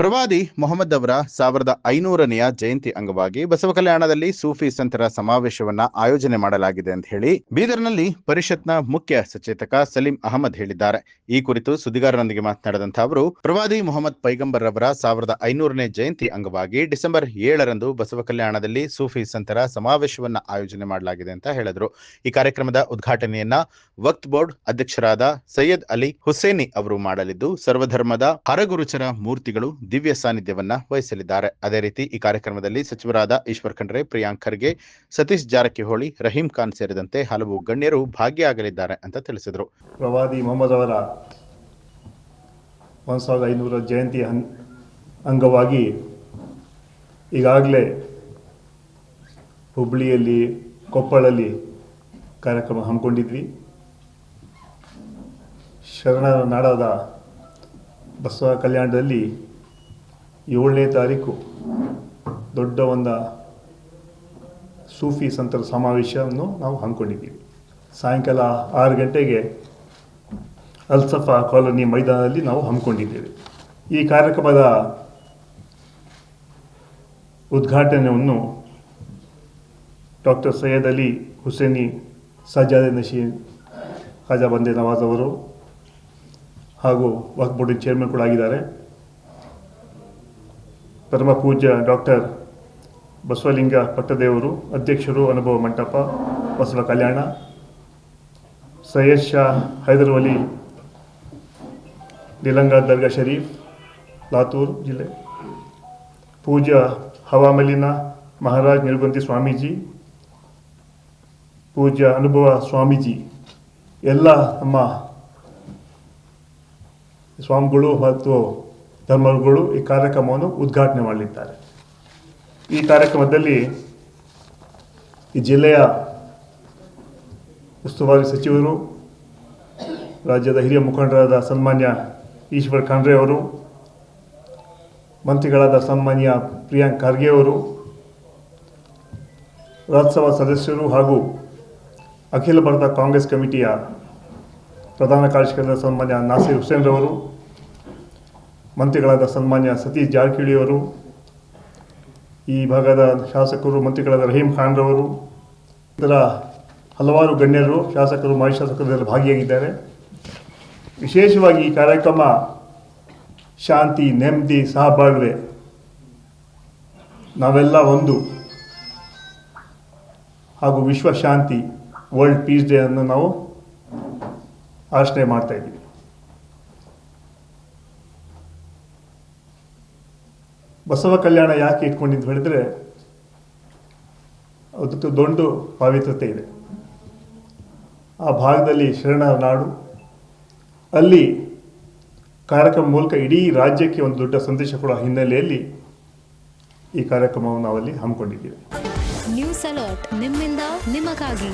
ಪ್ರವಾದಿ ಮೊಹಮ್ಮದ್ ಅವರ 1500ನೆಯ ಜಯಂತಿ ಅಂಗವಾಗಿ ಬಸವ ಕಲ್ಯಾಣದಲ್ಲಿ ಸೂಫಿ ಸಂತರ ಸಮಾವೇಶವನ್ನ ಆಯೋಜನೆ ಮಾಡಲಾಗಿದೆ ಅಂತ ಹೇಳಿ ಬೀದರ್ನಲ್ಲಿ ಪರಿಷತ್ನ ಮುಖ್ಯ ಸಚೇತಕ ಸಲೀಂ ಅಹಮದ್ ಹೇಳಿದ್ದಾರೆ. ಈ ಕುರಿತು ಸುದ್ದಿಗಾರರೊಂದಿಗೆ ಮಾತನಾಡಿದಂತಹ ಅವರು, ಪ್ರವಾದಿ ಮೊಹಮ್ಮದ್ ಪೈಗಂಬರ್ ಅವರ 1500ನೇ ಜಯಂತಿ ಅಂಗವಾಗಿ ಡಿಸೆಂಬರ್ 7ರಂದು ಬಸವ ಕಲ್ಯಾಣದಲ್ಲಿ ಸೂಫಿ ಸಂತರ ಸಮಾವೇಶವನ್ನ ಆಯೋಜನೆ ಮಾಡಲಾಗಿದೆ ಅಂತ ಹೇಳಿದ್ರು. ಈ ಕಾರ್ಯಕ್ರಮದ ಉದ್ಘಾಟನೆಯನ್ನ ವಕ್ತ್ ಬೋರ್ಡ್ ಅಧ್ಯಕ್ಷರಾದ ಸೈಯದ್ ಅಲಿ ಹುಸೇನಿ ಅವರು ಮಾಡಲಿದ್ದು, ಸರ್ವಧರ್ಮದ ಹರಗುರುಚರ ಮೂರ್ತಿಗಳು ದಿವ್ಯ ಸಾನ್ನಿಧ್ಯವನ್ನ ವಹಿಸಲಿದ್ದಾರೆ. ಅದೇ ರೀತಿ ಈ ಕಾರ್ಯಕ್ರಮದಲ್ಲಿ ಸಚಿವರಾದ ಈಶ್ವರ್ ಖಂಡ್ರೆ, ಪ್ರಿಯಾಂಕ್ ಖರ್ಗೆ, ಸತೀಶ್ ಜಾರಕಿಹೊಳಿ, ರಹೀಂ ಖಾನ್ ಸೇರಿದಂತೆ ಹಲವು ಗಣ್ಯರು ಭಾಗಿಯಾಗಲಿದ್ದಾರೆ ಅಂತ ತಿಳಿಸಿದರು. ಪ್ರವಾದಿ ಮೊಹಮ್ಮದ್ ಅವರ 1500 ಜಯಂತಿ ಅಂಗವಾಗಿ ಈಗಾಗಲೇ ಹುಬ್ಬಳ್ಳಿಯಲ್ಲಿ, ಕೊಪ್ಪಳಲ್ಲಿ ಕಾರ್ಯಕ್ರಮ ಹಮ್ಮಿಕೊಂಡಿದ್ವಿ. ಶರಣರ ನಾಡಾದ ಬಸವ ಕಲ್ಯಾಣದಲ್ಲಿ 7ನೇ ತಾರೀಕು ದೊಡ್ಡ ಒಂದು ಸೂಫಿ ಸಂತರ ಸಮಾವೇಶವನ್ನು ನಾವು ಹಮ್ಮಿಕೊಂಡಿದ್ದೀವಿ. ಸಾಯಂಕಾಲ 6 ಗಂಟೆಗೆ ಅಲ್ಸಫಾ ಕಾಲೋನಿ ಮೈದಾನದಲ್ಲಿ ನಾವು ಹಮ್ಮಿಕೊಂಡಿದ್ದೇವೆ. ಈ ಕಾರ್ಯಕ್ರಮದ ಉದ್ಘಾಟನೆಯನ್ನು ಡಾಕ್ಟರ್ ಸೈಯದ್ ಅಲಿ ಹುಸೇನಿ ಸಜ್ಜಾದೆ ನಶೀನ್ ಖಾಜಾ ಬಂದೆ ನವಾಜ್ ಅವರು ಹಾಗೂ ವಕ್ಫ್ ಬೋರ್ಡಿನ ಚೇರ್ಮನ್ ಕೂಡ ಆಗಿದ್ದಾರೆ. ಪರಮ ಪೂಜ್ಯ ಡಾಕ್ಟರ್ ಬಸವಲಿಂಗ ಪಟ್ಟದೇವರು ಅಧ್ಯಕ್ಷರು, ಅನುಭವ ಮಂಟಪ ಬಸವ ಕಲ್ಯಾಣ. ಸೈಯದ್ ಶಾ ಹೈದರ್ ವಲಿ ನಿಲಂಗ ದರ್ಗಾ ಶರೀಫ್, ಲಾತೂರ್ ಜಿಲ್ಲೆ. ಪೂಜ್ಯ ಹವಾಮಲಿನ ಮಹಾರಾಜ್ ನಿಲ್ಗುಂದಿ ಸ್ವಾಮೀಜಿ, ಪೂಜ್ಯ ಅನುಭವ ಸ್ವಾಮೀಜಿ, ಎಲ್ಲ ನಮ್ಮ ಸ್ವಾಮಿಗಳು ಮತ್ತು ಧರ್ಮಗುರುಗಳು ಈ ಕಾರ್ಯಕ್ರಮವನ್ನು ಉದ್ಘಾಟನೆ ಮಾಡಲಿದ್ದಾರೆ. ಈ ಕಾರ್ಯಕ್ರಮದಲ್ಲಿ ಈ ಜಿಲ್ಲೆಯ ಉಸ್ತುವಾರಿ ಸಚಿವರು, ರಾಜ್ಯದ ಹಿರಿಯ ಮುಖಂಡರಾದ ಸನ್ಮಾನ್ಯ ಈಶ್ವರ್ ಖಂಡ್ರೆ ಅವರು, ಮಂತ್ರಿಗಳಾದ ಸನ್ಮಾನ್ಯ ಪ್ರಿಯಾಂಕ್ ಖರ್ಗೆ ಅವರು, ರಾಜ್ಯಸಭಾ ಸದಸ್ಯರು ಹಾಗೂ ಅಖಿಲ ಭಾರತ ಕಾಂಗ್ರೆಸ್ ಕಮಿಟಿಯ ಪ್ರಧಾನ ಕಾರ್ಯದರ್ಶಿಯಾದ ಸನ್ಮಾನ್ಯ ನಾಸೀರ್ ಹುಸೇನ್ ರವರು, ಮಂತ್ರಿಗಳಾದ ಸನ್ಮಾನ್ಯ ಸತೀಶ್ ಜಾರಕಿಹೊಳಿ ಅವರು, ಈ ಭಾಗದ ಶಾಸಕರು ಮಂತ್ರಿಗಳಾದ ರಹೀಂ ಖಾನ್ ರವರು, ಇದರ ಹಲವಾರು ಗಣ್ಯರು, ಶಾಸಕರು, ಮಾಜಿ ಶಾಸಕರು ಭಾಗಿಯಾಗಿದ್ದಾರೆ. ವಿಶೇಷವಾಗಿ ಈ ಕಾರ್ಯಕ್ರಮ ಶಾಂತಿ, ನೆಮ್ಮದಿ, ಸಹಬಾಳ್ವೆ, ನಾವೆಲ್ಲ ಒಂದು ಹಾಗೂ ವಿಶ್ವ ಶಾಂತಿ, ವರ್ಲ್ಡ್ ಪೀಸ್ ಡೇ ಅನ್ನು ನಾವು ಆಚರಣೆ ಮಾಡ್ತಾ ಇದ್ದೀವಿ. ಬಸವ ಕಲ್ಯಾಣ ಯಾಕೆ ಇಟ್ಕೊಂಡಿದ್ದು ಹೇಳಿದರೆ, ಅದಕ್ಕೆ ದೊಡ್ಡ ಪಾವಿತ್ರತೆ ಇದೆ. ಆ ಭಾಗದಲ್ಲಿ ಶರಣರ ನಾಡು, ಅಲ್ಲಿ ಕಾರ್ಯಕ್ರಮ ಮೂಲಕ ಇಡೀ ರಾಜ್ಯಕ್ಕೆ ಒಂದು ದೊಡ್ಡ ಸಂದೇಶ ಕೊಡುವ ಹಿನ್ನೆಲೆಯಲ್ಲಿ ಈ ಕಾರ್ಯಕ್ರಮವನ್ನು ನಾವಲ್ಲಿ ಹಮ್ಮಿಕೊಂಡಿದ್ದೀವಿ. ನ್ಯೂಸ್ ಅಲರ್ಟ್, ನಿಮ್ಮಿಂದ ನಿಮಗಾಗಿ.